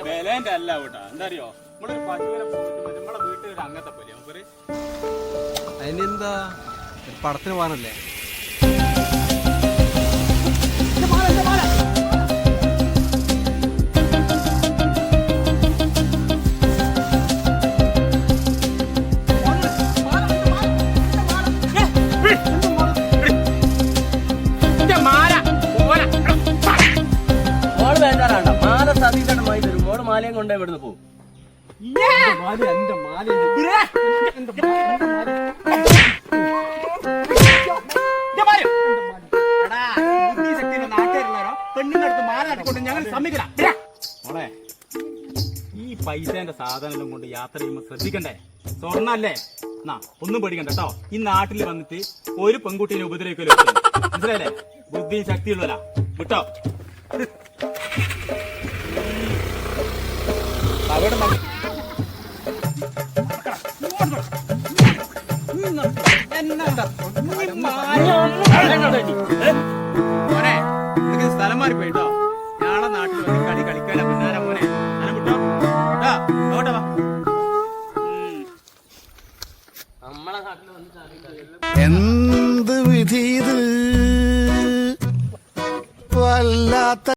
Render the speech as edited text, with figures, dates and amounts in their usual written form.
വിലേന്റെ അല്ല കേട്ടാ, എന്താ അറിയോ, നമ്മളൊരു പശുവിനെ പോയിട്ട് നമ്മളെ വീട്ടിൽ അങ്ങനത്തെ പോലെ നമുക്കൊരു അതിനെന്താ പടത്തിന് പോകാനല്ലേ? മാലയും കൊണ്ടേ ഇവിടുന്ന് പോകും. പെണ്ണുങ്ങടുത്ത് മാല അടിക്കൊണ്ട് ഞങ്ങൾ സമ്മതിക്കില്ല. മോളെ, ഈ പൈസേന്റെ സാധനം കൊണ്ട് യാത്ര ചെയ്യുമ്പോൾ ശ്രദ്ധിക്കണ്ടേ? സ്വർണ്ണല്ലേ? എന്നാ ഒന്നും പേടിക്കണ്ട കേട്ടോ. ഈ നാട്ടിൽ വന്നിട്ട് ഒരു പെൺകുട്ടീനെ ഉപദ്രവിക്കലോ, മനസ്സിലായില്ലേ? ബുദ്ധിയും ശക്തിയുള്ളല്ല വിട്ടോ. അവിടെ മോനെ, നിനക്ക് സ്ഥലം മാറി പോയിട്ടോ. ഞാളെ നാട്ടിൽ വന്ന് കളി കളിക്കാനാ പിന്നാലെ മോനെ. അന വിട്ടോ ഓട്ടെ വാ. നമ്മളെ നാട്ടിൽ വന്ന് എന്ത് വിധി ഇത് വല്ലാത്ത